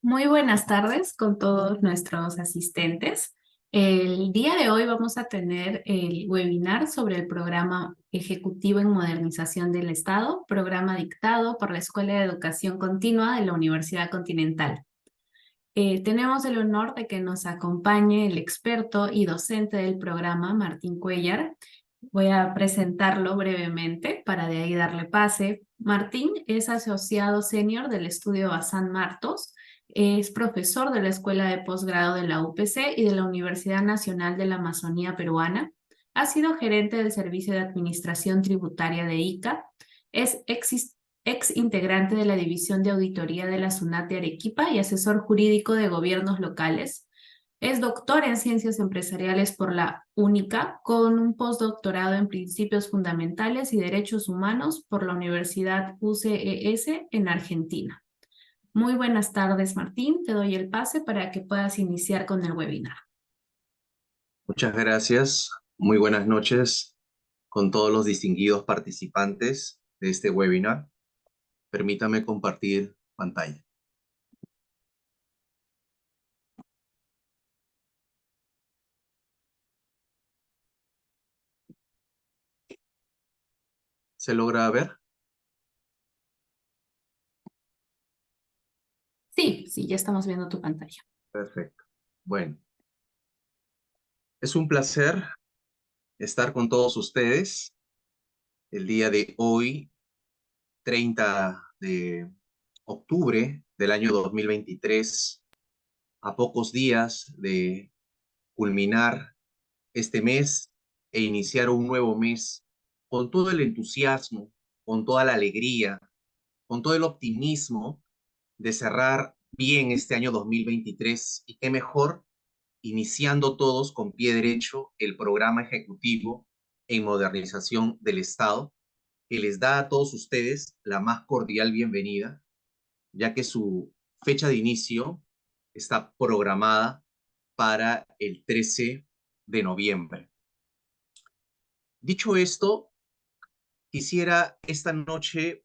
Muy buenas tardes con todos nuestros asistentes. El día de hoy vamos a tener el webinar sobre el programa Ejecutivo en Modernización del Estado, programa dictado por la Escuela de Educación Continua de la Universidad Continental. Tenemos el honor de que nos acompañe el experto y docente del programa, Martín Cuellar. Voy a presentarlo brevemente para de ahí darle pase. Martín es asociado senior del estudio Bazán Martos, es profesor de la Escuela de Posgrado de la UPC y de la Universidad Nacional de la Amazonía Peruana. Ha sido gerente del Servicio de Administración Tributaria de ICA. Es ex integrante de la División de Auditoría de la SUNAT de Arequipa y asesor jurídico de gobiernos locales. Es doctor en Ciencias Empresariales por la UNICA, con un postdoctorado en Principios Fundamentales y Derechos Humanos por la Universidad UCES en Argentina. Muy buenas tardes, Martín. Te doy el pase para que puedas iniciar con el webinar. Muchas gracias. Muy buenas noches con todos los distinguidos participantes de este webinar. Permítame compartir pantalla. ¿Se logra ver? Sí, sí, ya estamos viendo tu pantalla. Perfecto. Bueno, es un placer estar con todos ustedes el día de hoy, 30 de octubre del año 2023, a pocos días de culminar este mes e iniciar un nuevo mes con todo el entusiasmo, con toda la alegría, con todo el optimismo de cerrar bien este año 2023 y qué mejor iniciando todos con pie derecho el programa ejecutivo en modernización del Estado, que les da a todos ustedes la más cordial bienvenida, ya que su fecha de inicio está programada para el 13 de noviembre. Dicho esto, quisiera esta noche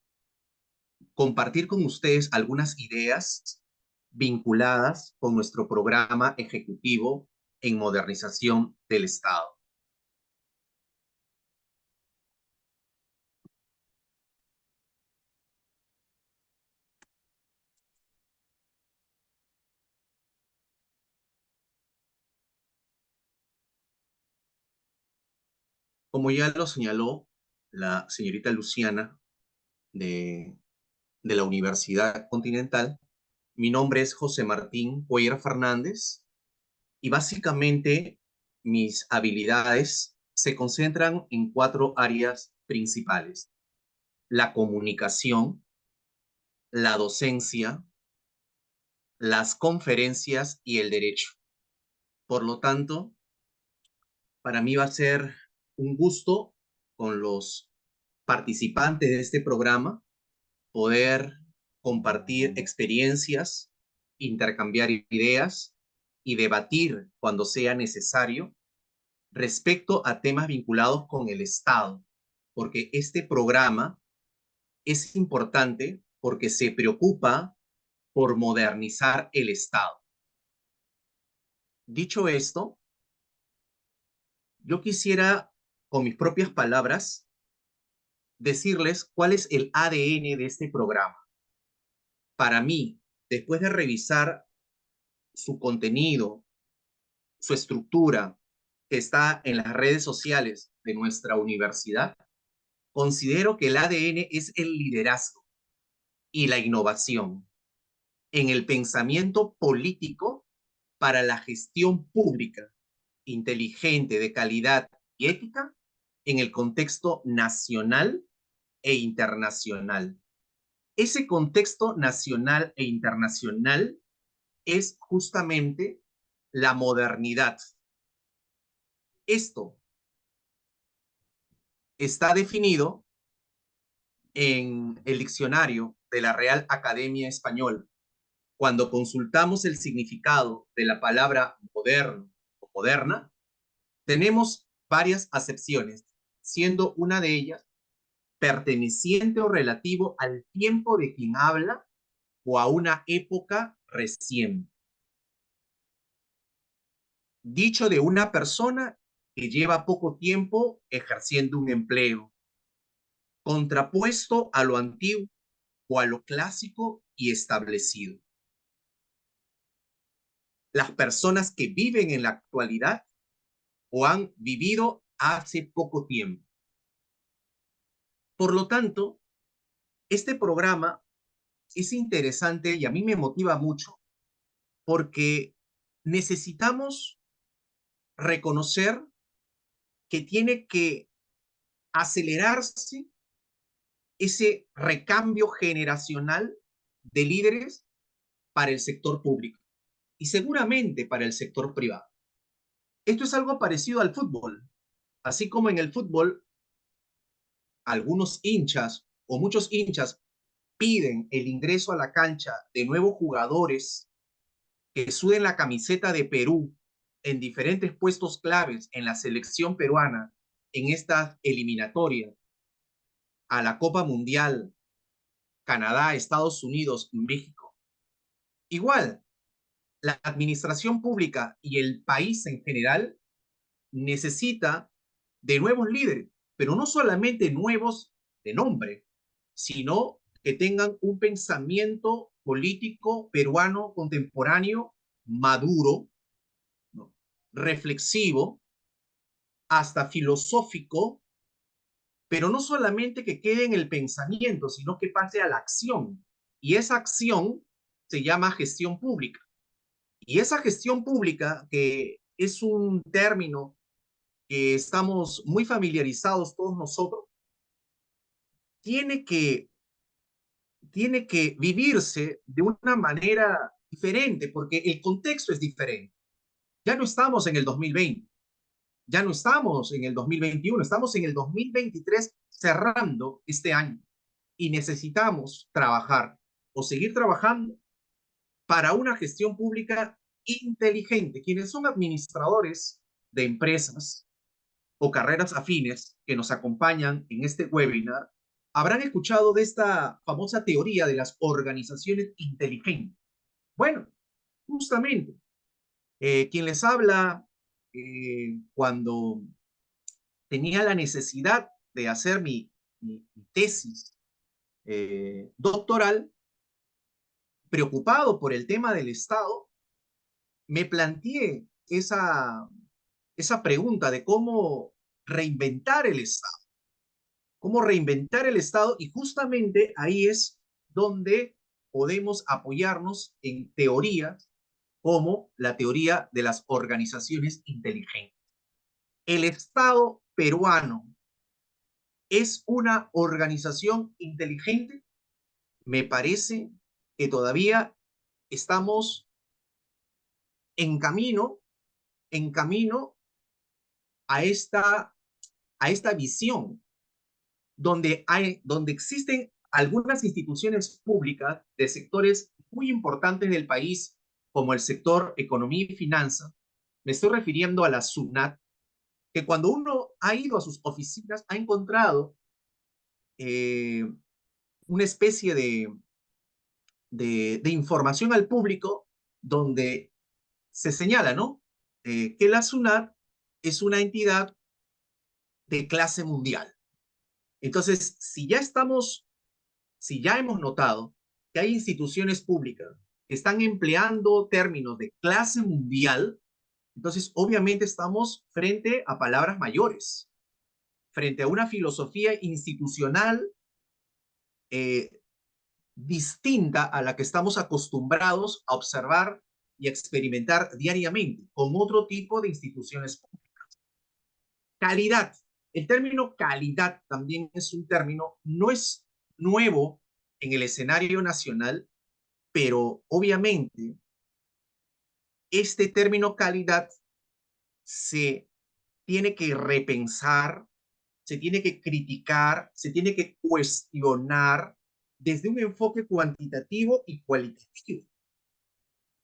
compartir con ustedes algunas ideas vinculadas con nuestro programa ejecutivo en modernización del Estado. Como ya lo señaló la señorita Luciana de, de la Universidad Continental, mi nombre es José Martín Cuellar Fernández y básicamente mis habilidades se concentran en cuatro áreas principales: la comunicación, la docencia, las conferencias y el derecho. Por lo tanto, para mí va a ser un gusto con los participantes de este programa poder compartir experiencias, intercambiar ideas y debatir cuando sea necesario respecto a temas vinculados con el Estado, porque este programa es importante porque se preocupa por modernizar el Estado. Dicho esto, yo quisiera, con mis propias palabras, decirles cuál es el ADN de este programa. Para mí, después de revisar su contenido, su estructura, que está en las redes sociales de nuestra universidad, considero que el ADN es el liderazgo y la innovación en el pensamiento político para la gestión pública, inteligente, de calidad y ética en el contexto nacional e internacional. Ese contexto nacional e internacional es justamente la modernidad. Esto está definido en el diccionario de la Real Academia Española. Cuando consultamos el significado de la palabra moderno o moderna, tenemos varias acepciones, siendo una de ellas perteneciente o relativo al tiempo de quien habla o a una época recién. Dicho de una persona que lleva poco tiempo ejerciendo un empleo, contrapuesto a lo antiguo o a lo clásico y establecido. Las personas que viven en la actualidad o han vivido hace poco tiempo. Por lo tanto, este programa es interesante y a mí me motiva mucho porque necesitamos reconocer que tiene que acelerarse ese recambio generacional de líderes para el sector público y seguramente para el sector privado. Esto es algo parecido al fútbol. Así como en el fútbol, algunos hinchas o muchos hinchas piden el ingreso a la cancha de nuevos jugadores que suden la camiseta de Perú en diferentes puestos claves en la selección peruana en esta eliminatoria a la Copa Mundial, Canadá, Estados Unidos, México. Igual, la administración pública y el país en general necesita de nuevos líderes, pero no solamente nuevos de nombre, sino que tengan un pensamiento político peruano contemporáneo maduro, ¿no? Reflexivo, hasta filosófico, pero no solamente que quede en el pensamiento, sino que pase a la acción. Y esa acción se llama gestión pública. Y esa gestión pública, que es un término que estamos muy familiarizados todos nosotros, tiene que, tiene que vivirse de una manera diferente, porque el contexto es diferente. Ya no estamos en el 2020, ya no estamos en el 2021, estamos en el 2023 cerrando este año y necesitamos trabajar o seguir trabajando para una gestión pública inteligente. Quienes son administradores de empresas o carreras afines que nos acompañan en este webinar habrán escuchado de esta famosa teoría de las organizaciones inteligentes. Bueno, justamente, quien les habla cuando tenía la necesidad de hacer mi tesis doctoral, preocupado por el tema del Estado, me planteé esa pregunta de cómo reinventar el Estado. Cómo reinventar el Estado, y justamente ahí es donde podemos apoyarnos en teorías como la teoría de las organizaciones inteligentes. El Estado peruano es una organización inteligente. Me parece que todavía estamos en camino, en camino a esta visión donde existen algunas instituciones públicas de sectores muy importantes del país, como el sector economía y finanzas. Me estoy refiriendo a la SUNAT, que cuando uno ha ido a sus oficinas ha encontrado eh, una especie de información al público donde se señala, ¿no? Que la SUNAT es una entidad de clase mundial. Entonces, si ya hemos notado que hay instituciones públicas que están empleando términos de clase mundial, entonces obviamente estamos frente a palabras mayores, frente a una filosofía institucional eh, distinta a la que estamos acostumbrados a observar y a experimentar diariamente con otro tipo de instituciones públicas. Calidad. El término calidad también es un término, no es nuevo en el escenario nacional, pero obviamente este término calidad se tiene que repensar, se tiene que criticar, se tiene que cuestionar desde un enfoque cuantitativo y cualitativo,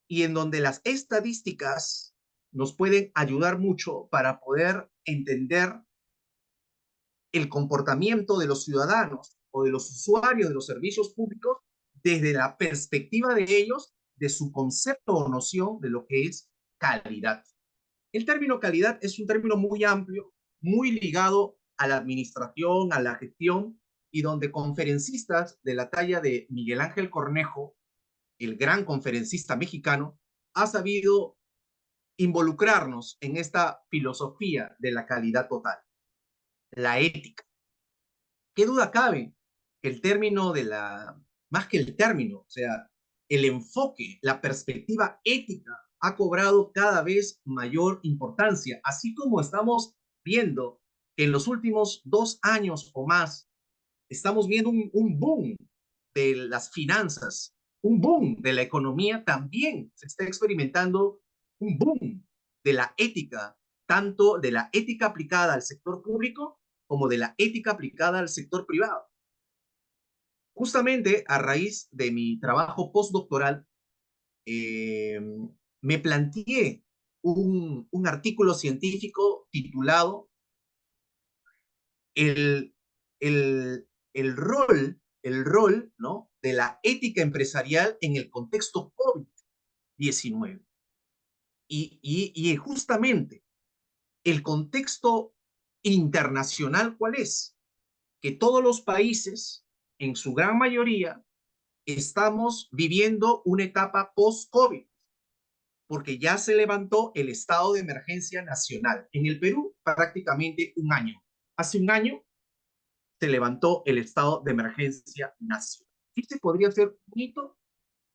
y en donde las estadísticas nos pueden ayudar mucho para poder entender el comportamiento de los ciudadanos o de los usuarios de los servicios públicos desde la perspectiva de ellos de su concepto o noción de lo que es calidad. El término calidad es un término muy amplio, muy ligado a la administración, a la gestión, y donde conferencistas de la talla de Miguel Ángel Cornejo, el gran conferencista mexicano, ha sabido involucrarnos en esta filosofía de la calidad total, la ética. ¿Qué duda cabe? El término de la, más que el término, o sea, el enfoque, la perspectiva ética ha cobrado cada vez mayor importancia, así como estamos viendo que en los últimos 2 años o más estamos viendo un boom de las finanzas, un boom de la economía, también se está experimentando un boom de la ética, tanto de la ética aplicada al sector público como de la ética aplicada al sector privado. Justamente a raíz de mi trabajo postdoctoral, eh, me planteé un artículo científico titulado el, el rol, ¿no?, de la ética empresarial en el contexto COVID-19. Y justamente el contexto internacional, ¿cuál es? Que todos los países, en su gran mayoría, estamos viviendo una etapa post-COVID, porque ya se levantó el estado de emergencia nacional. En el Perú, prácticamente un año. Hace un año se levantó el estado de emergencia nacional. Este podría ser un hito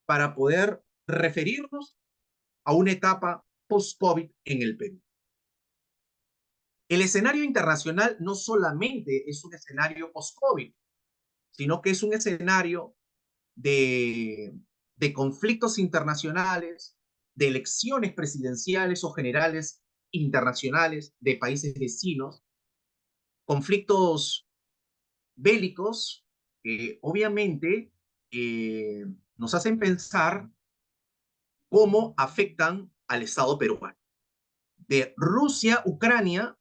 para poder referirnos a una etapa post-COVID en el Perú. El escenario internacional no solamente es un escenario post-COVID, sino que es un escenario de conflictos internacionales, de elecciones presidenciales o generales internacionales de países vecinos, conflictos bélicos que obviamente nos hacen pensar cómo afectan al Estado peruano. De Rusia, Ucrania,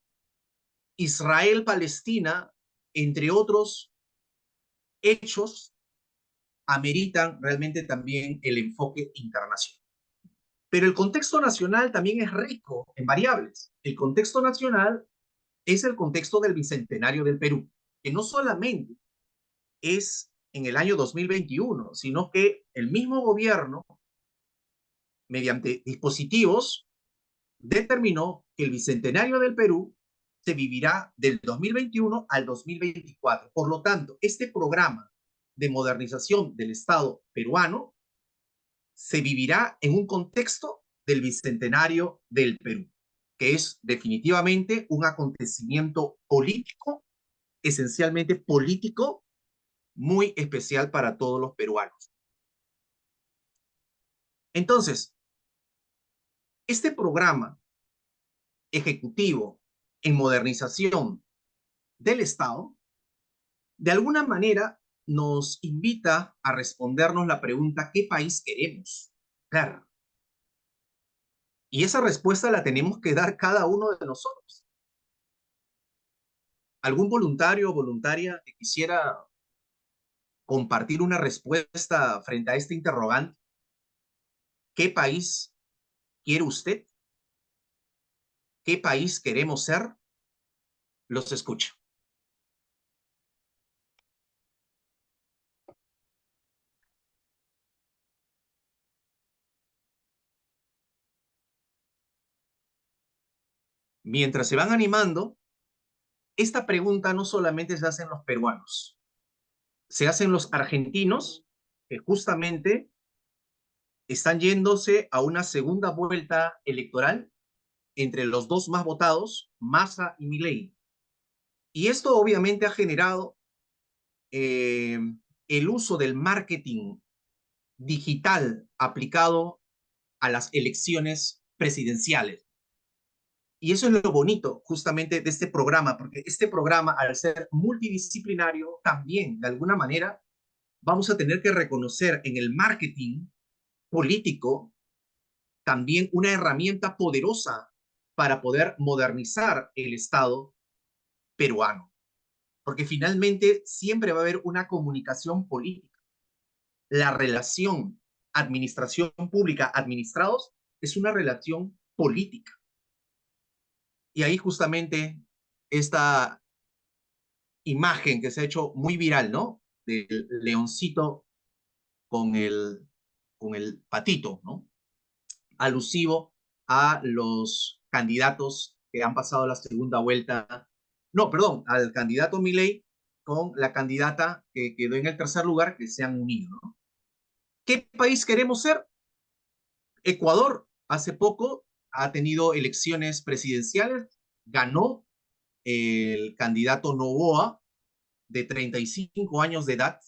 Israel, Palestina, entre otros hechos, ameritan realmente también el enfoque internacional. Pero el contexto nacional también es rico en variables. El contexto nacional es el contexto del Bicentenario del Perú, que no solamente es en el año 2021, sino que el mismo gobierno, mediante dispositivos, determinó que el Bicentenario del Perú se vivirá del 2021 al 2024. Por lo tanto, este programa de modernización del Estado peruano se vivirá en un contexto del Bicentenario del Perú, que es definitivamente un acontecimiento político, esencialmente político, muy especial para todos los peruanos. Entonces, este programa ejecutivo en modernización del Estado, de alguna manera nos invita a respondernos la pregunta, ¿qué país queremos? Claro. Y esa respuesta la tenemos que dar cada uno de nosotros. ¿Algún voluntario o voluntaria que quisiera compartir una respuesta frente a este interrogante? ¿Qué país quiere usted? ¿Qué país queremos ser? Los escucho. Mientras se van animando, esta pregunta no solamente se hace en los peruanos, se hacen los argentinos, que justamente están yéndose a una segunda vuelta electoral entre los dos más votados, Massa y Milei. Y esto obviamente ha generado eh, el uso del marketing digital aplicado a las elecciones presidenciales. Y eso es lo bonito justamente de este programa, porque este programa, al ser multidisciplinario, también de alguna manera vamos a tener que reconocer en el marketing político también una herramienta poderosa para poder modernizar el Estado peruano. Porque finalmente siempre va a haber una comunicación política. La relación administración pública, administrados, es una relación política. Y ahí justamente esta imagen que se ha hecho muy viral, ¿no? Del leoncito con el patito, ¿no? Alusivo a los candidatos que han pasado la segunda vuelta. No, perdón, al candidato Milei con la candidata que quedó en el tercer lugar, que se han unido, ¿no? ¿Qué país queremos ser? Ecuador hace poco ha tenido elecciones presidenciales, ganó el candidato Noboa, de 35 años de edad,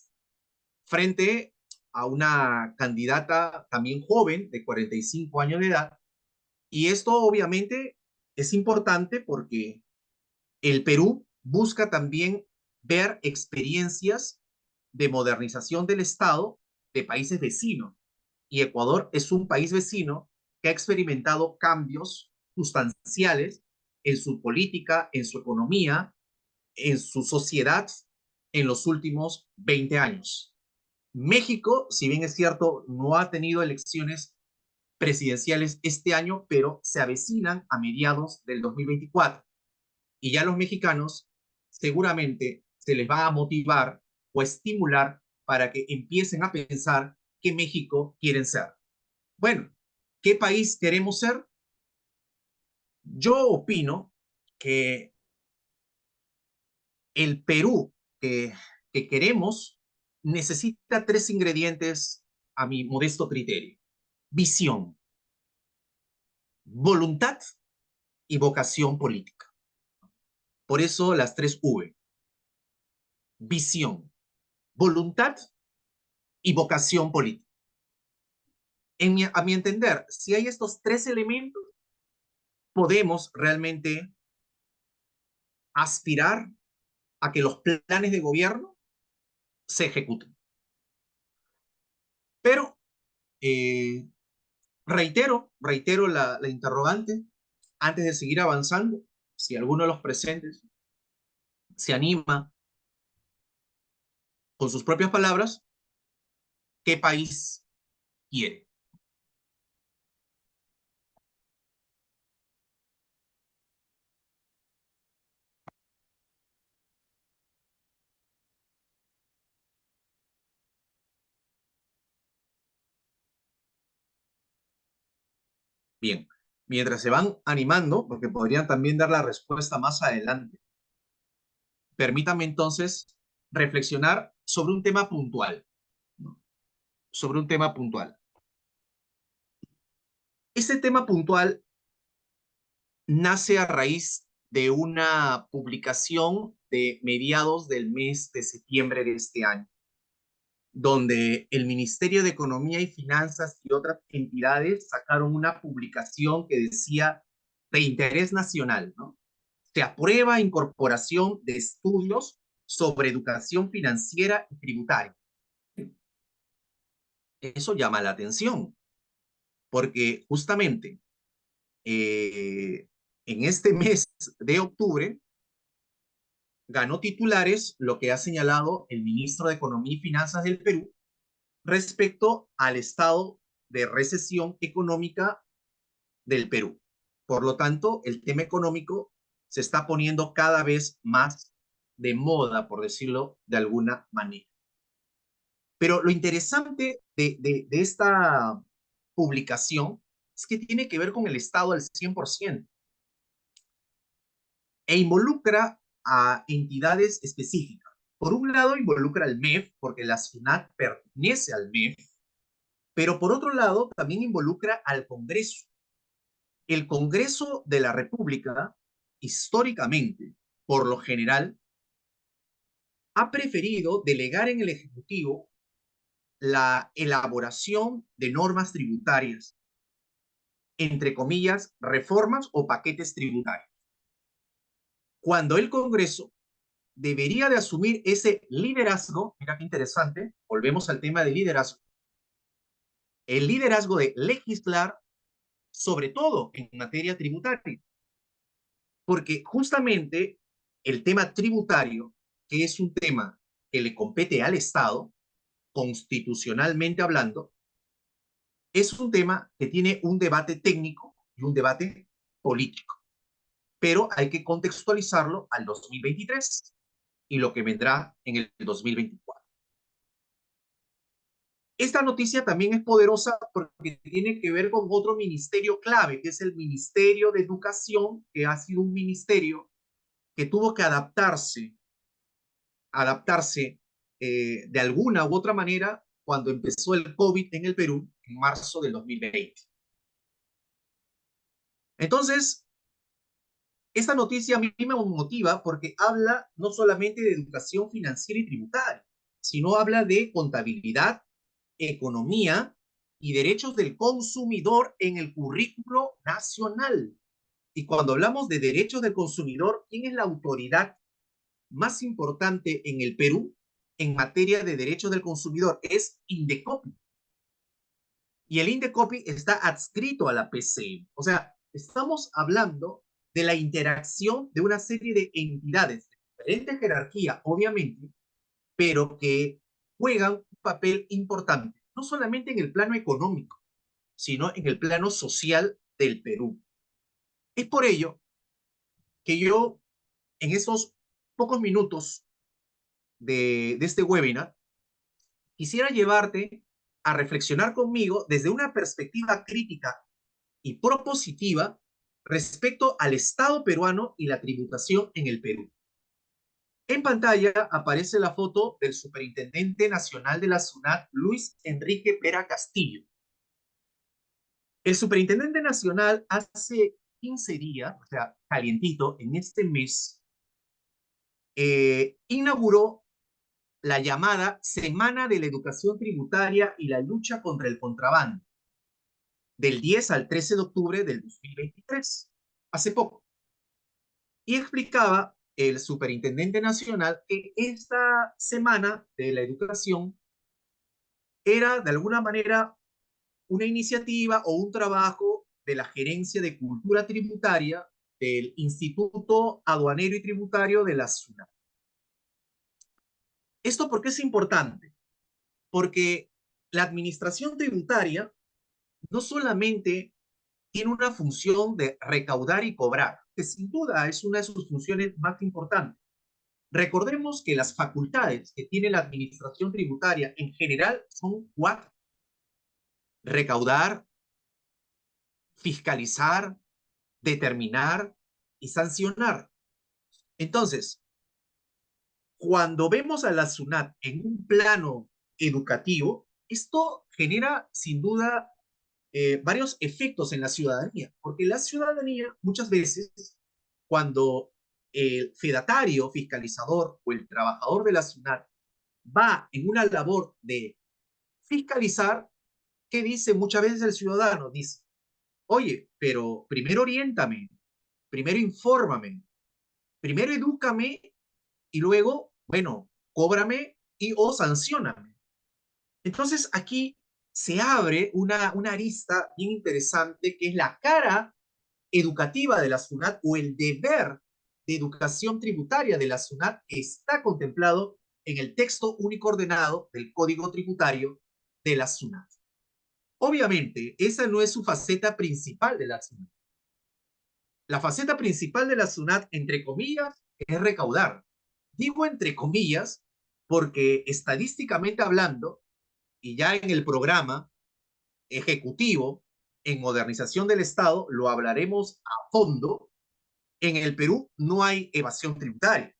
frente a una candidata también joven, de 45 años de edad. Y esto obviamente es importante porque el Perú busca también ver experiencias de modernización del Estado de países vecinos. Y Ecuador es un país vecino que ha experimentado cambios sustanciales en su política, en su economía, en su sociedad en los últimos 20 años. México, si bien es cierto, no ha tenido elecciones presidenciales este año, pero se avecinan a mediados del 2024. Y ya los mexicanos seguramente se les va a motivar o estimular para que empiecen a pensar qué México quieren ser. Bueno, ¿qué país queremos ser? Yo opino que el Perú que queremos necesita tres ingredientes a mi modesto criterio: visión, voluntad y vocación política. Por eso las tres V: visión, voluntad y vocación política. A mi entender, si hay estos tres elementos, podemos realmente aspirar a que los planes de gobierno se ejecuten. Pero eh, reitero la interrogante antes de seguir avanzando. Si alguno de los presentes se anima con sus propias palabras, ¿qué país quiere? Bien, mientras se van animando, porque podrían también dar la respuesta más adelante, permítanme entonces reflexionar sobre un tema puntual, ¿no? Sobre un tema puntual. Este tema puntual nace a raíz de una publicación de mediados del mes de septiembre de este año, donde el Ministerio de Economía y Finanzas y otras entidades sacaron una publicación que decía de interés nacional, ¿no? Se aprueba incorporación de estudios sobre educación financiera y tributaria. Eso llama la atención, porque justamente en este mes de octubre ganó titulares lo que ha señalado el ministro de Economía y Finanzas del Perú respecto al estado de recesión económica del Perú. Por lo tanto, el tema económico se está poniendo cada vez más de moda, por decirlo de alguna manera. Pero lo interesante de esta publicación es que tiene que ver con el Estado al 100% e involucra a entidades específicas. Por un lado, involucra al MEF, porque la SUNAT pertenece al MEF, pero por otro lado, también involucra al Congreso. El Congreso de la República, históricamente, por lo general, ha preferido delegar en el Ejecutivo la elaboración de normas tributarias, entre comillas, reformas o paquetes tributarios, cuando el Congreso debería de asumir ese liderazgo. Mira qué interesante, volvemos al tema del liderazgo, el liderazgo de legislar, sobre todo en materia tributaria, porque justamente el tema tributario, que es un tema que le compete al Estado, constitucionalmente hablando, Es un tema que tiene un debate técnico y un debate político, pero hay que contextualizarlo al 2023 y lo que vendrá en el 2024. Esta noticia también es poderosa porque tiene que ver con otro ministerio clave, que es el Ministerio de Educación, que ha sido un ministerio que tuvo que adaptarse de alguna u otra manera cuando empezó el COVID en el Perú en marzo del 2020. Entonces, esta noticia a mí me motiva porque habla no solamente de educación financiera y tributaria, sino habla de contabilidad, economía y derechos del consumidor en el currículo nacional. Y cuando hablamos de derechos del consumidor, ¿quién es la autoridad más importante en el Perú en materia de derechos del consumidor? Es Indecopi. Y el Indecopi está adscrito a la PCM. O sea, estamos hablando de la interacción de una serie de entidades de diferente jerarquía, obviamente, pero que juegan un papel importante, no solamente en el plano económico, sino en el plano social del Perú. Es por ello que yo, en esos pocos minutos de este webinar, quisiera llevarte a reflexionar conmigo desde una perspectiva crítica y propositiva respecto al Estado peruano y la tributación en el Perú. En pantalla aparece la foto del Superintendente Nacional de la SUNAT, Luis Enrique Pera Castillo. El Superintendente Nacional hace 15 días, o sea, calientito, en este mes, inauguró la llamada Semana de la Educación Tributaria y la Lucha contra el Contrabando, del 10 al 13 de octubre del 2023, hace poco. Y explicaba el Superintendente Nacional que esta Semana de la Educación era de alguna manera una iniciativa o un trabajo de la Gerencia de Cultura Tributaria del Instituto Aduanero y Tributario de la SUNAT. ¿Esto por qué es importante? Porque la administración tributaria no solamente tiene una función de recaudar y cobrar, que sin duda es una de sus funciones más importantes. Recordemos que las facultades que tiene la administración tributaria en general son cuatro: recaudar, fiscalizar, determinar y sancionar. Entonces, cuando vemos a la SUNAT en un plano educativo, esto genera sin duda varios efectos en la ciudadanía, porque la ciudadanía muchas veces, cuando el fedatario, fiscalizador o el trabajador de la SUNAT va en una labor de fiscalizar, ¿qué dice muchas veces el ciudadano? Dice, oye, pero primero oriéntame, primero infórmame, primero edúcame y luego, bueno, cóbrame y o sancioname. Entonces aquí se abre una arista bien interesante que es la cara educativa de la SUNAT o el deber de educación tributaria de la SUNAT que está contemplado en el texto único ordenado del Código Tributario de la SUNAT. Obviamente, esa no es su faceta principal de la SUNAT. La faceta principal de la SUNAT, entre comillas, es recaudar. Digo entre comillas porque estadísticamente hablando, y ya en el programa ejecutivo en modernización del Estado lo hablaremos a fondo, en el Perú no hay evasión tributaria.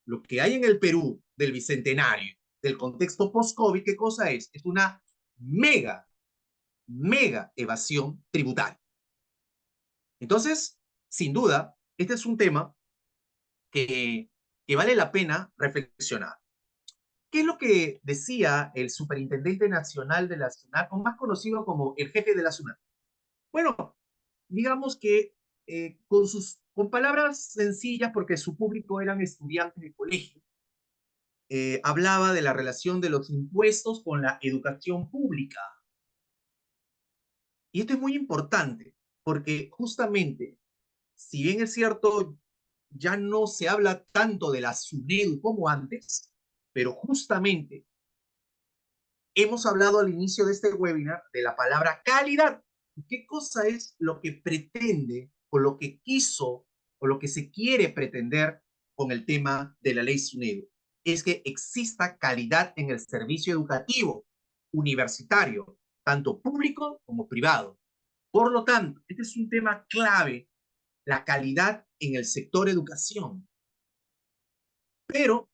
Lo que hay en el Perú del bicentenario, del contexto post-COVID, ¿qué cosa es? Es una mega, mega evasión tributaria. Entonces, sin duda, este es un tema que vale la pena reflexionar. ¿Qué es lo que decía el Superintendente Nacional de la SUNAT, o más conocido como el jefe de la SUNAT? Bueno, digamos que con palabras sencillas, porque su público eran estudiantes de colegio, hablaba de la relación de los impuestos con la educación pública. Y esto es muy importante, porque justamente, si bien es cierto, ya no se habla tanto de la SUNEDU como antes, pero justamente hemos hablado al inicio de este webinar de la palabra calidad. ¿Qué cosa es lo que pretende o lo que quiso o lo que se quiere pretender con el tema de la ley SUNEDU? Es que exista calidad en el servicio educativo universitario, tanto público como privado. Por lo tanto, este es un tema clave, la calidad en el sector educación. Pero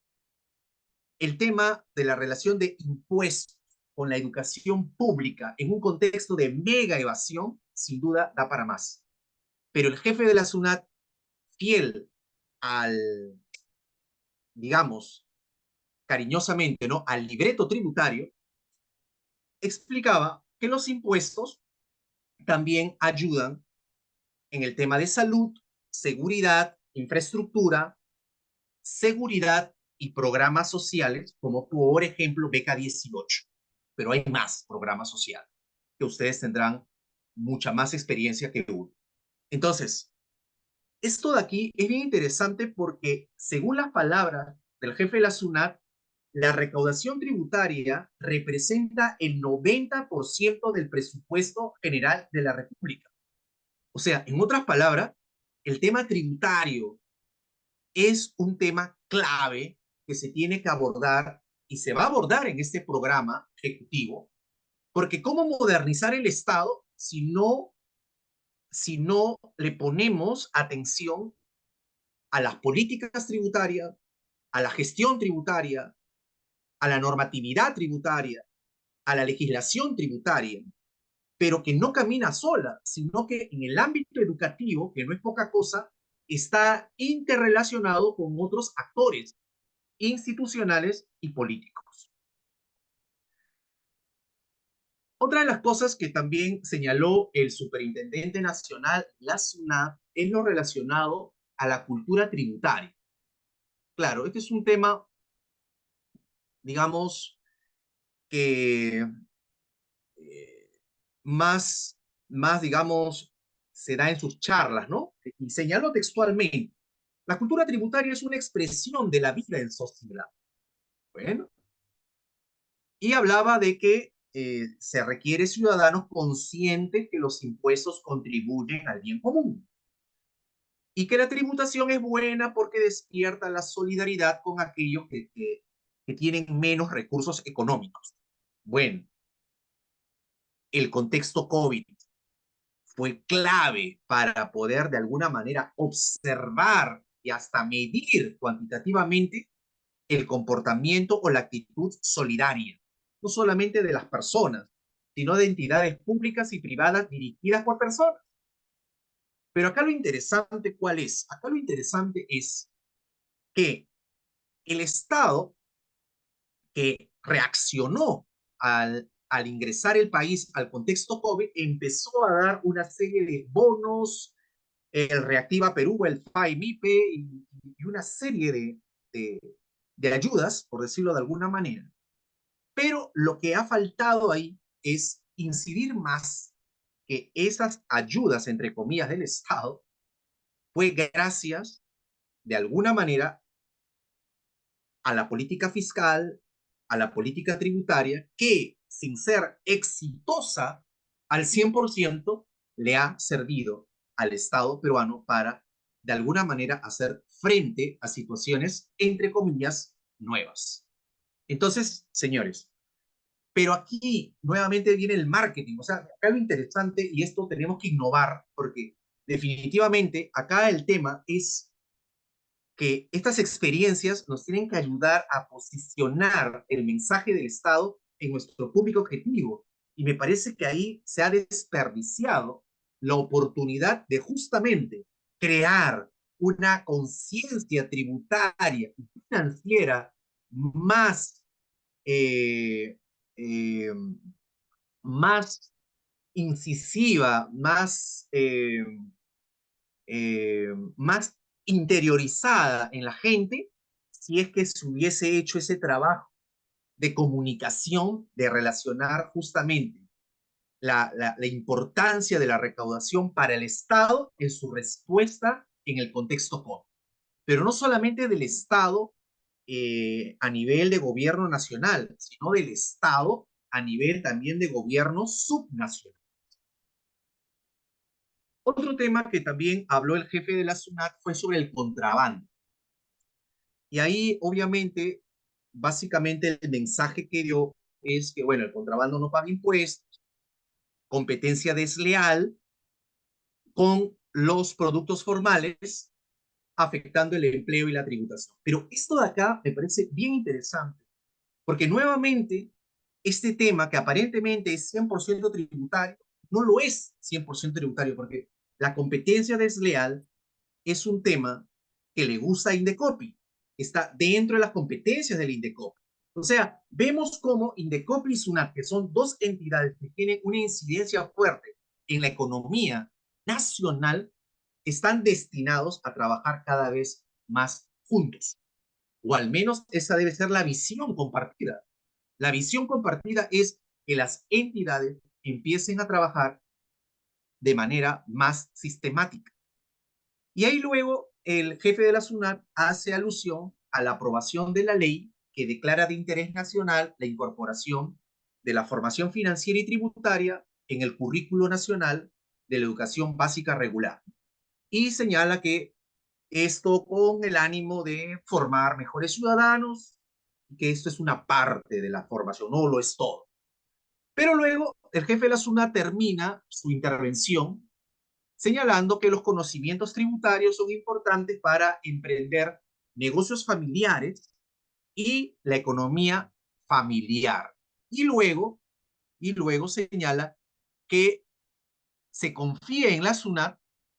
el tema de la relación de impuestos con la educación pública en un contexto de mega evasión, sin duda da para más. Pero el jefe de la SUNAT, fiel al, digamos, cariñosamente, ¿no?, al libreto tributario, explicaba que los impuestos también ayudan en el tema de salud, seguridad, infraestructura, seguridad y programas sociales, como por ejemplo Beca 18. Pero hay más programas sociales que ustedes tendrán mucha más experiencia que uno. Entonces, esto de aquí es bien interesante porque, según las palabras del jefe de la SUNAT, la recaudación tributaria representa el 90% del presupuesto general de la República. O sea, en otras palabras, el tema tributario es un tema clave que se tiene que abordar y se va a abordar en este programa ejecutivo, porque ¿cómo modernizar el Estado si no le ponemos atención a las políticas tributarias, a la gestión tributaria, a la normatividad tributaria, a la legislación tributaria, pero que no camina sola, sino que en el ámbito educativo, que no es poca cosa, está interrelacionado con otros actores institucionales y políticos? Otra de las cosas que también señaló el superintendente nacional, la SUNAT, es lo relacionado a la cultura tributaria. Claro, este es un tema, digamos, que eh, más, digamos, se da en sus charlas, ¿no? Y señaló textualmente, la cultura tributaria es una expresión de la vida en sociedad. Bueno, y hablaba de que se requiere ciudadanos conscientes que los impuestos contribuyen al bien común y que la tributación es buena porque despierta la solidaridad con aquellos que tienen menos recursos económicos. Bueno, el contexto COVID fue clave para poder de alguna manera observar y hasta medir cuantitativamente el comportamiento o la actitud solidaria, no solamente de las personas, sino de entidades públicas y privadas dirigidas por personas. Pero acá lo interesante, ¿cuál es? Acá lo interesante es que el Estado, que reaccionó al ingresar el país al contexto COVID, empezó a dar una serie de bonos, el Reactiva Perú, el FAI-MIPE y una serie de ayudas, por decirlo de alguna manera. Pero lo que ha faltado ahí es incidir más que esas ayudas, entre comillas, del Estado, fue gracias, de alguna manera, a la política fiscal, a la política tributaria, que sin ser exitosa al 100%, le ha servido al Estado peruano para, de alguna manera, hacer frente a situaciones, entre comillas, nuevas. Entonces, señores, pero aquí nuevamente viene el marketing. O sea, acá lo interesante, y esto tenemos que innovar, porque definitivamente acá el tema es que estas experiencias nos tienen que ayudar a posicionar el mensaje del Estado en nuestro público objetivo. Y me parece que ahí se ha desperdiciado la oportunidad de justamente crear una conciencia tributaria y financiera más, eh, eh, más incisiva, más interiorizada en la gente, si es que se hubiese hecho ese trabajo de comunicación, de relacionar justamente la importancia de la recaudación para el Estado en su respuesta en el contexto COVID. Pero no solamente del Estado a nivel de gobierno nacional, sino del Estado a nivel también de gobiernos subnacionales. Otro tema que también habló el jefe de la SUNAT fue sobre el contrabando. Y ahí, obviamente, básicamente el mensaje que dio es que, bueno, el contrabando no paga impuestos, competencia desleal con los productos formales, afectando el empleo y la tributación. Pero esto de acá me parece bien interesante, porque nuevamente este tema que aparentemente es 100% tributario, no lo es 100% tributario, porque la competencia desleal es un tema que le gusta a Indecopi, está dentro de las competencias del Indecopi. O sea, vemos cómo Indecopi y SUNAT, que son dos entidades que tienen una incidencia fuerte en la economía nacional, están destinados a trabajar cada vez más juntos. O al menos esa debe ser la visión compartida. La visión compartida es que las entidades empiecen a trabajar de manera más sistemática. Y ahí luego el jefe de la SUNAT hace alusión a la aprobación de la ley que declara de interés nacional la incorporación de la formación financiera y tributaria en el currículo nacional de la educación básica regular. Y señala que esto con el ánimo de formar mejores ciudadanos, que esto es una parte de la formación, no lo es todo. Pero luego el jefe de la SUNAT termina su intervención señalando que los conocimientos tributarios son importantes para emprender negocios familiares y la economía familiar. Y luego, y luego señala que se confía en la SUNAT,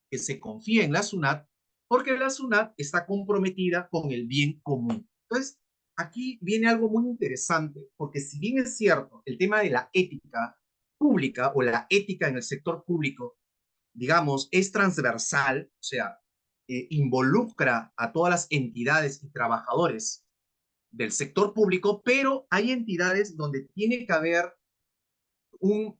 que se confía en la SUNAT, porque la SUNAT está comprometida con el bien común. Entonces, aquí viene algo muy interesante, porque si bien es cierto, el tema de la ética pública o la ética en el sector público, digamos, es transversal, o sea, involucra a todas las entidades y trabajadores del sector público, pero hay entidades donde tiene que haber un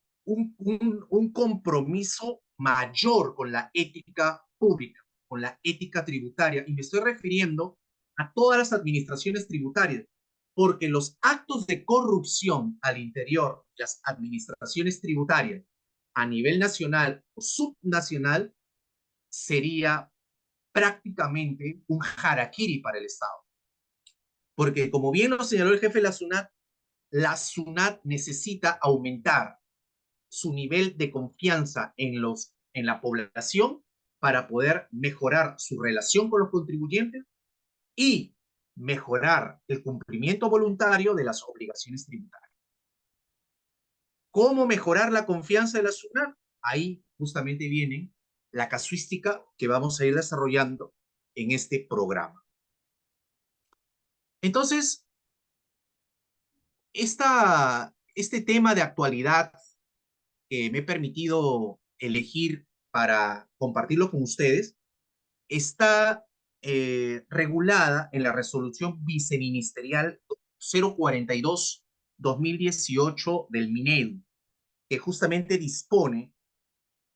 compromiso mayor con la ética pública, con la ética tributaria. Y me estoy refiriendo a todas las administraciones tributarias, porque los actos de corrupción al interior de las administraciones tributarias a nivel nacional o subnacional sería prácticamente un harakiri para el Estado. Porque como bien lo señaló el jefe de la SUNAT necesita aumentar su nivel de confianza en la población para poder mejorar su relación con los contribuyentes y mejorar el cumplimiento voluntario de las obligaciones tributarias. ¿Cómo mejorar la confianza de la SUNAT? Ahí justamente viene la casuística que vamos a ir desarrollando en este programa. Entonces, este tema de actualidad que me he permitido elegir para compartirlo con ustedes está regulada en la resolución viceministerial 042-2018 del MINEDU, que justamente dispone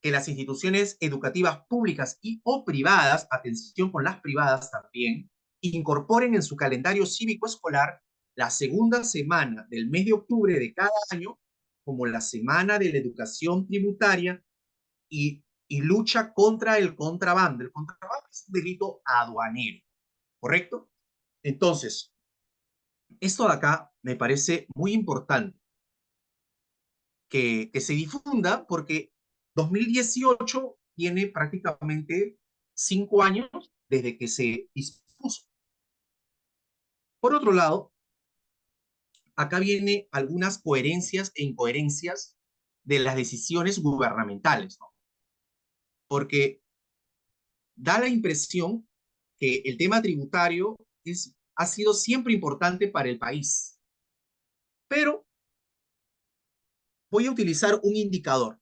que las instituciones educativas públicas y o privadas, atención con las privadas también, incorporen en su calendario cívico escolar la segunda semana del mes de octubre de cada año como la Semana de la Educación Tributaria y lucha contra el contrabando. El contrabando es un delito aduanero, ¿correcto? Entonces, esto de acá me parece muy importante que se difunda porque 2018 tiene prácticamente 5 años desde que se dispuso. Por otro lado, acá vienen algunas coherencias e incoherencias de las decisiones gubernamentales, ¿no? Porque da la impresión que el tema tributario ha sido siempre importante para el país, pero voy a utilizar un indicador,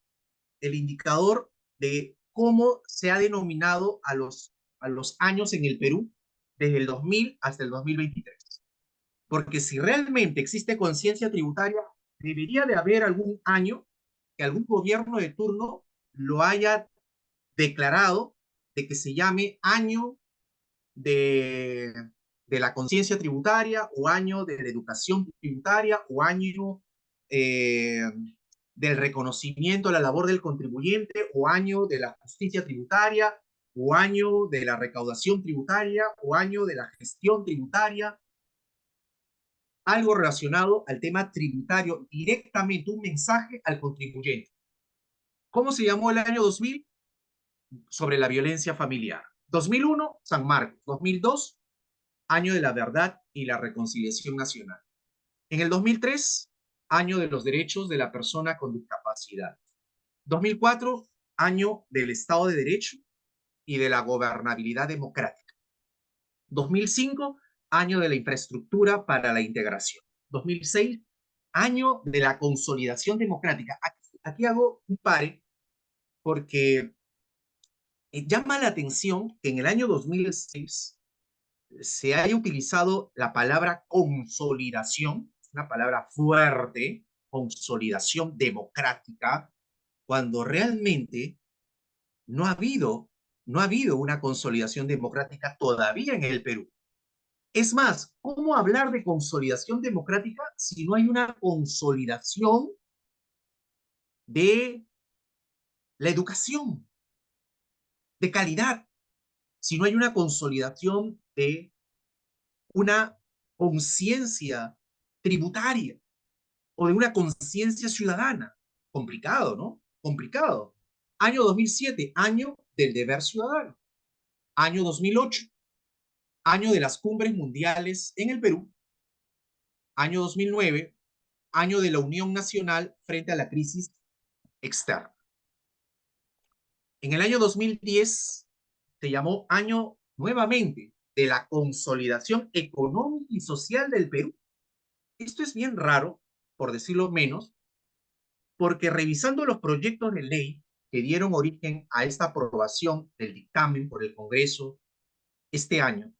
el indicador de cómo se ha denominado a los años en el Perú desde el 2000 hasta el 2023. Porque si realmente existe conciencia tributaria, debería de haber algún año que algún gobierno de turno lo haya declarado de que se llame año de, de la conciencia tributaria o año de la educación tributaria o año eh, del reconocimiento a la labor del contribuyente, o año de la justicia tributaria, o año de la recaudación tributaria, o año de la gestión tributaria, algo relacionado al tema tributario, directamente un mensaje al contribuyente. ¿Cómo se llamó el año 2000? Sobre la violencia familiar. 2001, San Marcos. 2002, año de la verdad y la reconciliación nacional. En el 2003, año de los derechos de la persona con discapacidad. 2004, año del Estado de Derecho y de la gobernabilidad democrática. 2005, año de la infraestructura para la integración. 2006, año de la consolidación democrática. Aquí hago un pare porque llama la atención que en el año 2006 se haya utilizado la palabra consolidación, una palabra fuerte, consolidación democrática, cuando realmente no ha habido, no ha habido una consolidación democrática todavía en el Perú. Es más, ¿cómo hablar de consolidación democrática si no hay una consolidación de la educación de calidad? Si no hay una consolidación de una conciencia tributaria o de una conciencia ciudadana. Complicado, ¿no? Complicado. Año 2007, año del deber ciudadano. Año 2008, año de las cumbres mundiales en el Perú. Año 2009, año de la unión nacional frente a la crisis externa. En el año 2010 se llamó año nuevamente de la consolidación económica y social del Perú. Esto es bien raro, por decirlo menos, porque revisando los proyectos de ley que dieron origen a esta aprobación del dictamen por el Congreso este año,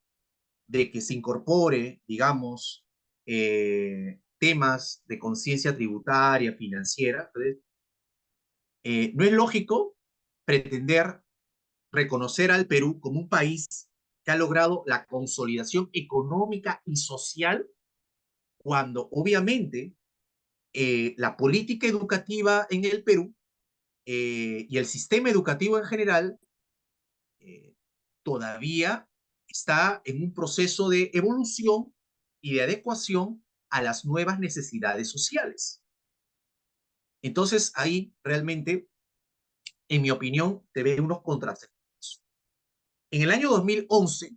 de que se incorpore, digamos, temas de conciencia tributaria, financiera, entonces, no es lógico pretender reconocer al Perú como un país que ha logrado la consolidación económica y social cuando obviamente la política educativa en el Perú y el sistema educativo en general eh, todavía está en un proceso de evolución y de adecuación a las nuevas necesidades sociales. Entonces ahí realmente, en mi opinión, te ve unos contrasentidos. En el año 2011,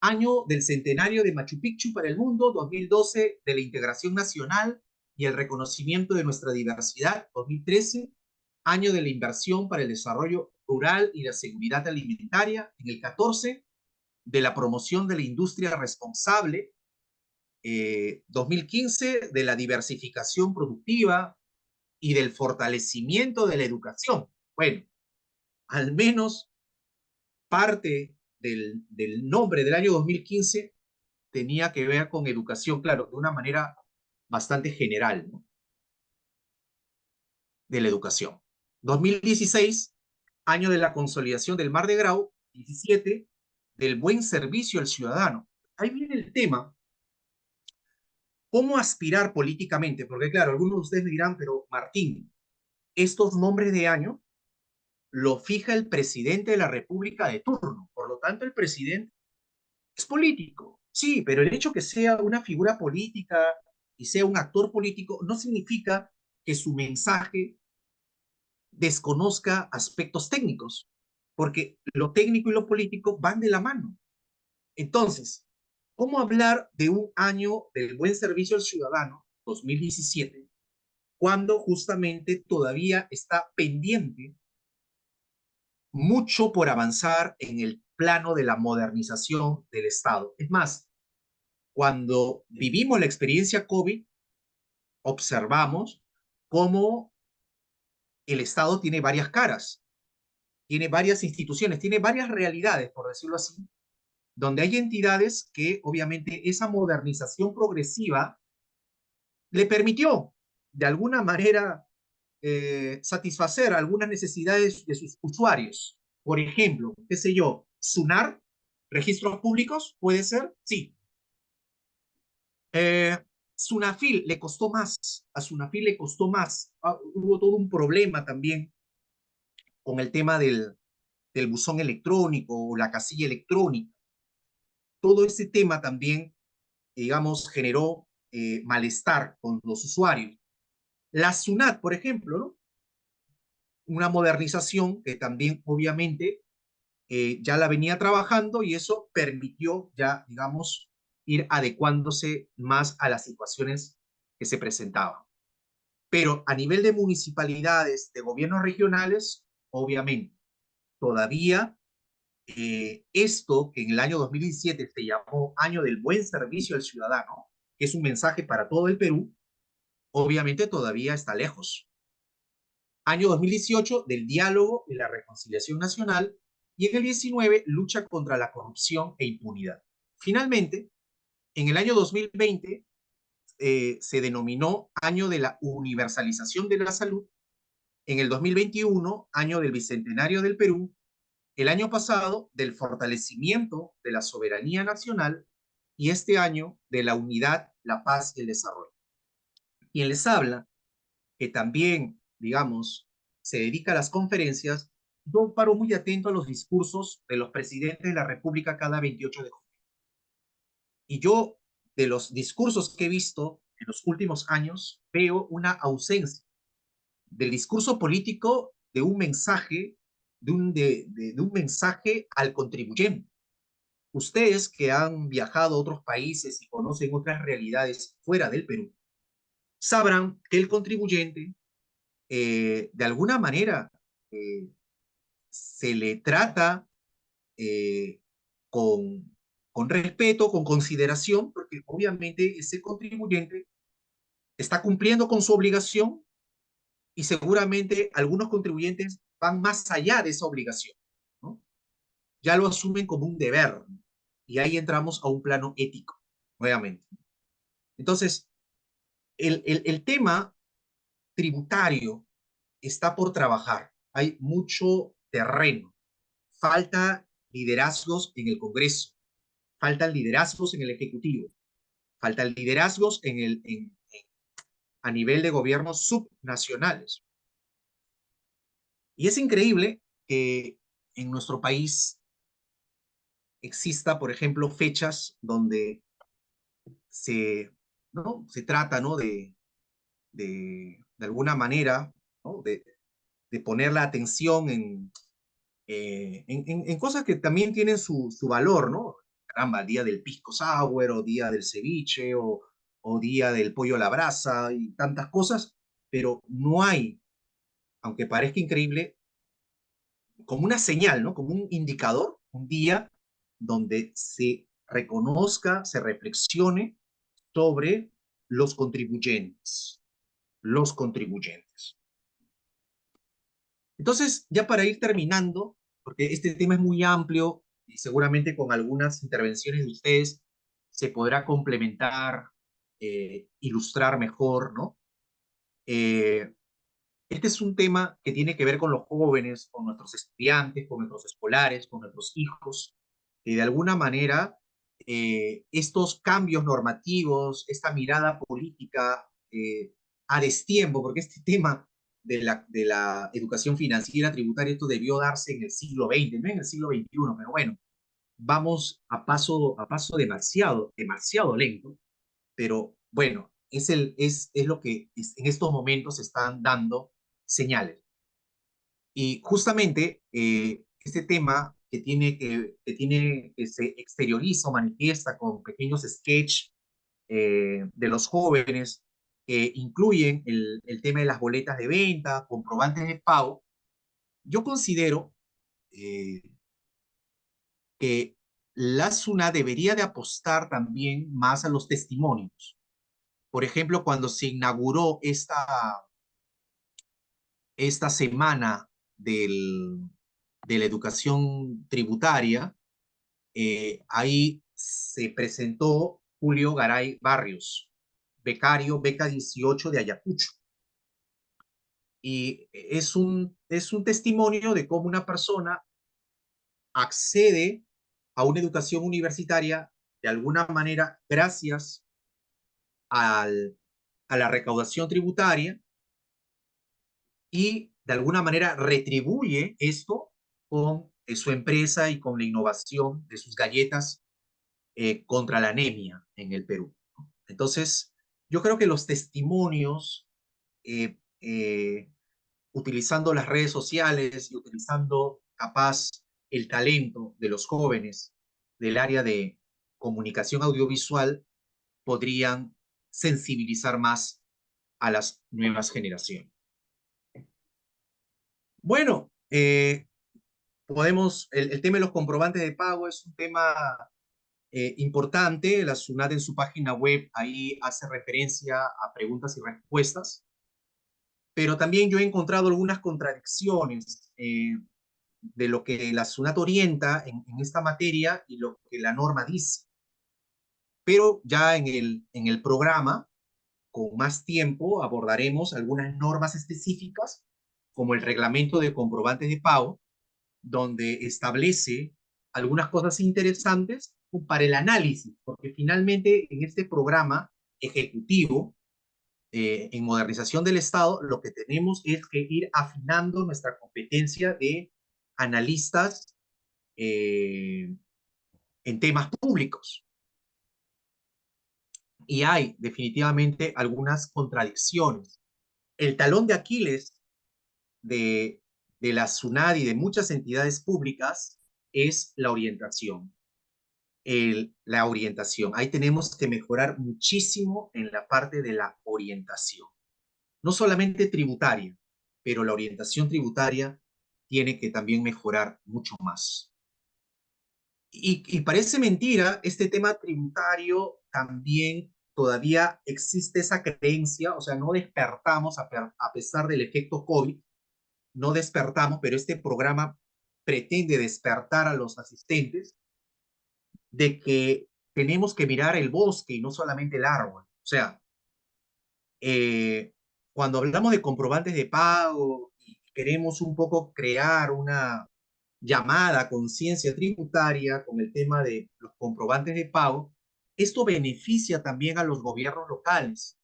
año del centenario de Machu Picchu para el mundo, 2012 de la integración nacional y el reconocimiento de nuestra diversidad, 2013, año de la inversión para el desarrollo rural y la seguridad alimentaria, en el 14, de la promoción de la industria responsable, 2015, de la diversificación productiva y del fortalecimiento de la educación. Bueno, al menos parte del nombre del año 2015 tenía que ver con educación, claro, de una manera bastante general, ¿no? De la educación. 2016, año de la consolidación del Mar de Grau. 17, del buen servicio al ciudadano. Ahí viene el tema, ¿cómo aspirar políticamente? Porque claro, algunos de ustedes me dirán, pero Martín, estos nombres de año lo fija el presidente de la República de turno. Por lo tanto, el presidente es político. Sí, pero el hecho que sea una figura política y sea un actor político no significa que su mensaje desconozca aspectos técnicos, porque lo técnico y lo político van de la mano. Entonces, ¿cómo hablar de un año del buen servicio al ciudadano, 2017, cuando justamente todavía está pendiente mucho por avanzar en el plano de la modernización del Estado? Es más, cuando vivimos la experiencia COVID, observamos cómo el Estado tiene varias caras, tiene varias instituciones, tiene varias realidades, por decirlo así, donde hay entidades que obviamente esa modernización progresiva le permitió de alguna manera satisfacer algunas necesidades de sus usuarios. Por ejemplo, qué sé yo, SUNAR, registros públicos, puede ser, sí. Sunafil le costó más, a Sunafil le costó más. Hubo todo un problema también con el tema del buzón electrónico o la casilla electrónica. Todo ese tema también, digamos, generó malestar con los usuarios. La SUNAT, por ejemplo, ¿no? Una modernización que también obviamente ya la venía trabajando y eso permitió ya, digamos, ir adecuándose más a las situaciones que se presentaban. Pero a nivel de municipalidades, de gobiernos regionales, obviamente, todavía esto que en el año 2017 se llamó Año del Buen Servicio al Ciudadano, que es un mensaje para todo el Perú, obviamente todavía está lejos. Año 2018 del diálogo y la reconciliación nacional, y en el 19 lucha contra la corrupción e impunidad. Finalmente, en el año 2020 se denominó Año de la Universalización de la Salud, en el 2021 Año del Bicentenario del Perú, el año pasado del fortalecimiento de la soberanía nacional y este año de la unidad, la paz y el desarrollo. Quien les habla, que también, digamos, se dedica a las conferencias, yo paro muy atento a los discursos de los presidentes de la República cada 28 de junio. Y yo, de los discursos que he visto en los últimos años, veo una ausencia del discurso político de un mensaje, de un mensaje al contribuyente. Ustedes que han viajado a otros países y conocen otras realidades fuera del Perú, sabrán que el contribuyente, de alguna manera, eh, se le trata eh, con, con respeto, con consideración, porque obviamente ese contribuyente está cumpliendo con su obligación y seguramente algunos contribuyentes van más allá de esa obligación, ¿no? Ya lo asumen como un deber, ¿no? Y ahí entramos a un plano ético, nuevamente. Entonces, el tema tributario está por trabajar. Hay mucho terreno. Falta liderazgos en el Congreso, faltan liderazgos en el Ejecutivo, faltan liderazgos a nivel de gobiernos subnacionales. Y es increíble que en nuestro país exista, por ejemplo, fechas donde se, ¿no? se trata, ¿no? de alguna manera, ¿no? de poner la atención en cosas que también tienen su valor, ¿no? Caramba, día del pisco sour, o día del ceviche, o día del pollo a la brasa, y tantas cosas, pero no hay, aunque parezca increíble, como una señal, ¿no? Como un indicador, un día donde se reconozca, se reflexione sobre los contribuyentes, los contribuyentes. Entonces, ya para ir terminando, porque este tema es muy amplio y seguramente con algunas intervenciones de ustedes se podrá complementar, ilustrar mejor, ¿no? Eh, este es un tema que tiene que ver con los jóvenes, con nuestros estudiantes, con nuestros escolares, con nuestros hijos, que de alguna manera estos cambios normativos, esta mirada política a destiempo, porque este tema de la educación financiera tributaria, esto debió darse en el siglo XX, no en el siglo XXI, pero bueno, vamos a paso demasiado, demasiado lento, pero bueno, es lo que en estos momentos están dando señales. Y justamente este tema que se exterioriza o manifiesta con pequeños sketches de los jóvenes que incluyen el tema de las boletas de venta, comprobantes de pago, yo considero eh, que la SUNA debería de apostar también más a los testimonios. Por ejemplo, cuando se inauguró esta semana de la educación tributaria, ahí se presentó Julio Garay Barrios, becario, beca 18 de Ayacucho. Y es un testimonio de cómo una persona accede a una educación universitaria de alguna manera gracias al, a la recaudación tributaria y de alguna manera retribuye esto con su empresa y con la innovación de sus galletas contra la anemia en el Perú. Entonces, yo creo que los testimonios, eh, eh, utilizando las redes sociales y utilizando capaz el talento de los jóvenes del área de comunicación audiovisual, podrían sensibilizar más a las nuevas generaciones. Bueno, el tema de los comprobantes de pago es un tema importante. La SUNAT en su página web ahí hace referencia a preguntas y respuestas, pero también yo he encontrado algunas contradicciones de lo que la SUNAT orienta en esta materia y lo que la norma dice. Pero ya en el programa, con más tiempo, abordaremos algunas normas específicas, como el reglamento de comprobantes de pago, donde establece algunas cosas interesantes para el análisis, porque finalmente en este programa ejecutivo en modernización del Estado, lo que tenemos es que ir afinando nuestra competencia de analistas en temas públicos. Y hay definitivamente algunas contradicciones. El talón de Aquiles de, de la SUNAD y de muchas entidades públicas es la orientación. La orientación. Ahí tenemos que mejorar muchísimo en la parte de la orientación. No solamente tributaria, pero la orientación tributaria tiene que también mejorar mucho más. Y parece mentira, este tema tributario también todavía existe esa creencia, o sea, no despertamos a pesar del efecto COVID, no despertamos, pero este programa pretende despertar a los asistentes de que tenemos que mirar el bosque y no solamente el árbol. O sea, cuando hablamos de comprobantes de pago y queremos un poco crear una llamada conciencia tributaria con el tema de los comprobantes de pago, esto beneficia también a los gobiernos locales,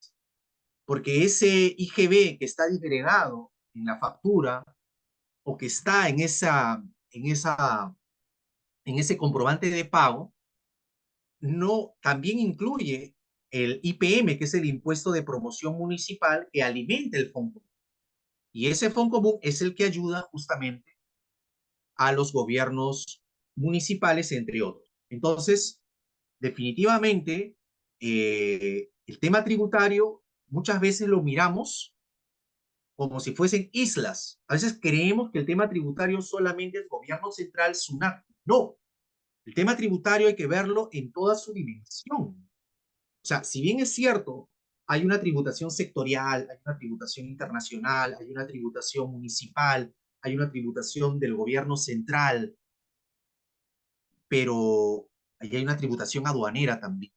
porque ese IGB que está disgregado en la factura o que está en ese comprobante de pago, no, también incluye el IPM, que es el impuesto de promoción municipal que alimenta el fondo. Y ese fondo común es el que ayuda justamente a los gobiernos municipales, entre otros. Entonces, definitivamente, el tema tributario muchas veces lo miramos como si fuesen islas. A veces creemos que el tema tributario solamente es gobierno central, SUNAT. No, el tema tributario hay que verlo en toda su dimensión. O sea, si bien es cierto, hay una tributación sectorial, hay una tributación internacional, hay una tributación municipal, hay una tributación del gobierno central, pero ahí hay una tributación aduanera también.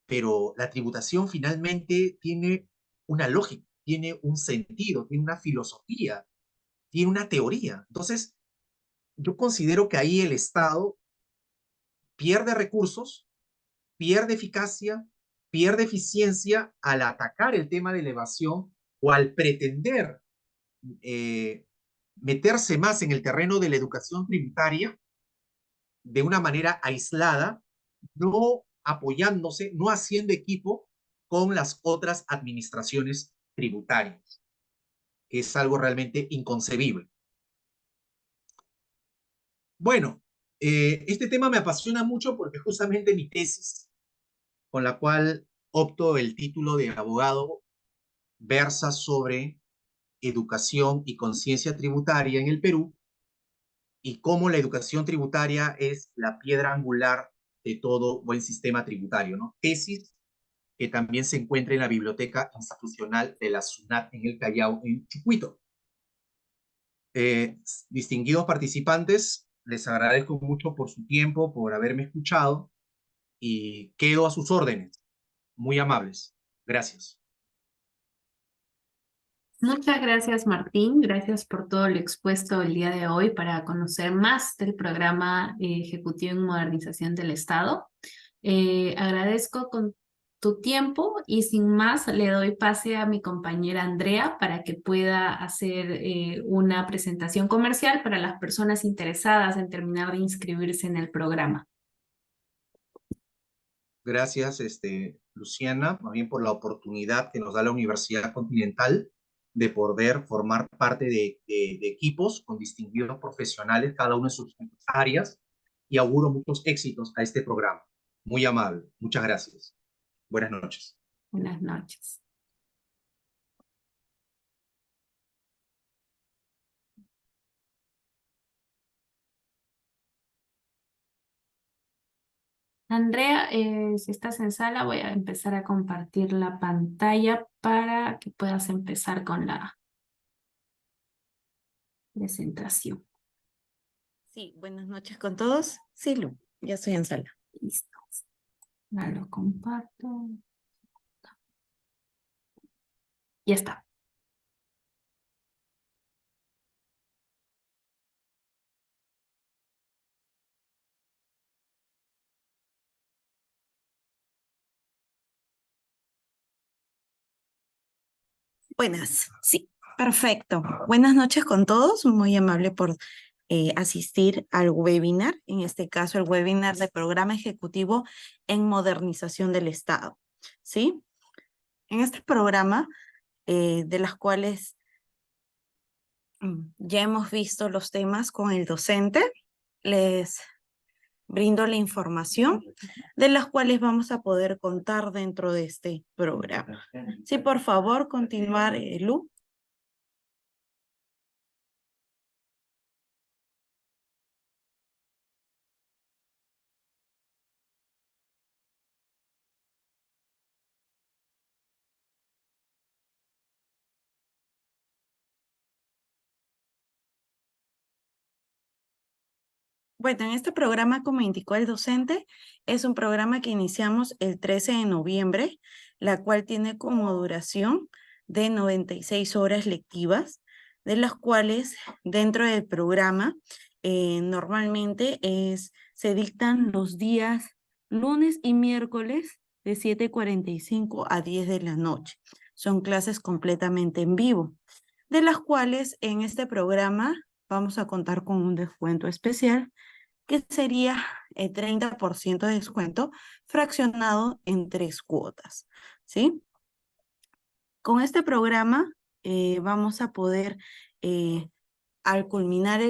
Pero la tributación finalmente tiene una lógica, tiene un sentido, tiene una filosofía, tiene una teoría. Entonces, yo considero que ahí el Estado pierde recursos, pierde eficacia, pierde eficiencia al atacar el tema de la evasión o al pretender eh, meterse más en el terreno de la educación tributaria de una manera aislada, no apoyándose, no haciendo equipo con las otras administraciones tributarias, que es algo realmente inconcebible. Bueno, este tema me apasiona mucho porque justamente mi tesis, con la cual opto el título de abogado, versa sobre educación y conciencia tributaria en el Perú y cómo la educación tributaria es la piedra angular de todo buen sistema tributario, ¿no? Tesis que también se encuentra en la Biblioteca Institucional de la SUNAT en el Callao, en Chucuito. Distinguidos participantes, les agradezco mucho por su tiempo, por haberme escuchado y quedo a sus órdenes. Muy amables. Gracias. Muchas gracias, Martín. Gracias por todo lo expuesto el día de hoy para conocer más del programa ejecutivo en modernización del Estado. Agradezco con tu tiempo y sin más le doy pase a mi compañera Andrea para que pueda hacer una presentación comercial para las personas interesadas en terminar de inscribirse en el programa. Gracias, Luciana, más bien por la oportunidad que nos da la Universidad Continental de poder formar parte de equipos con distinguidos profesionales, cada uno en sus áreas, y auguro muchos éxitos a este programa. Muy amable. Muchas gracias. Buenas noches. Buenas noches. Andrea, si estás en sala, voy a empezar a compartir la pantalla para que puedas empezar con la presentación. Sí, buenas noches con todos. Sí, Lu, ya estoy en sala. Listo. Ahora lo comparto. Ya está. Buenas, sí, perfecto. Buenas noches con todos. Muy amable por asistir al webinar, en este caso el webinar de Programa Ejecutivo en Modernización del Estado. ¿Sí? En este programa, de las cuales ya hemos visto los temas con el docente, les brindo la información de las cuales vamos a poder contar dentro de este programa. Sí, por favor, continuar, Lu. Bueno, en este programa, como indicó el docente, es un programa que iniciamos el 13 de noviembre, la cual tiene como duración de 96 horas lectivas, de las cuales dentro del programa normalmente se dictan los días lunes y miércoles de 7:45 a 10 de la noche. Son clases completamente en vivo, de las cuales en este programa vamos a contar con un descuento especial que sería el 30% de descuento fraccionado en 3 cuotas, ¿sí? Con este programa vamos a poder, al culminar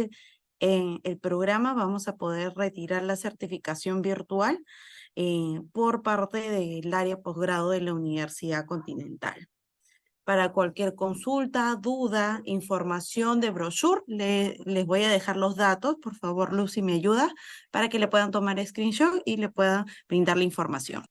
el programa, vamos a poder retirar la certificación virtual por parte del área posgrado de la Universidad Continental. Para cualquier consulta, duda, información de brochure, les voy a dejar los datos. Por favor, Lucy, me ayuda para que le puedan tomar screenshot y le puedan brindar la información.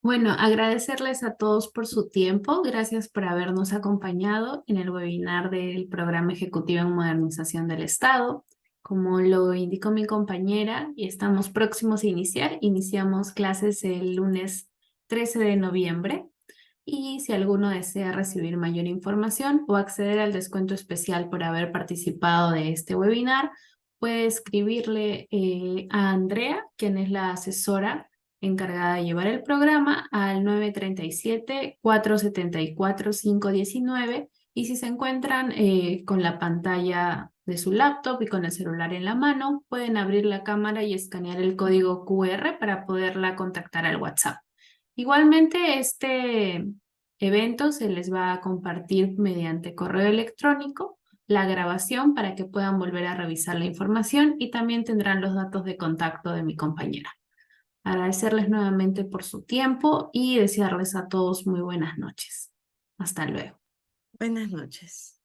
Bueno, agradecerles a todos por su tiempo. Gracias por habernos acompañado en el webinar del Programa Ejecutivo en Modernización del Estado. Como lo indicó mi compañera, y estamos próximos a iniciar. Iniciamos clases el lunes 13 de noviembre. Y si alguno desea recibir mayor información o acceder al descuento especial por haber participado de este webinar, puede escribirle a Andrea, quien es la asesora encargada de llevar el programa, al 937-474-519, y si se encuentran con la pantalla de su laptop y con el celular en la mano, pueden abrir la cámara y escanear el código QR para poderla contactar al WhatsApp. Igualmente, este evento se les va a compartir mediante correo electrónico la grabación para que puedan volver a revisar la información, y también tendrán los datos de contacto de mi compañera. Agradecerles nuevamente por su tiempo y desearles a todos muy buenas noches. Hasta luego. Buenas noches.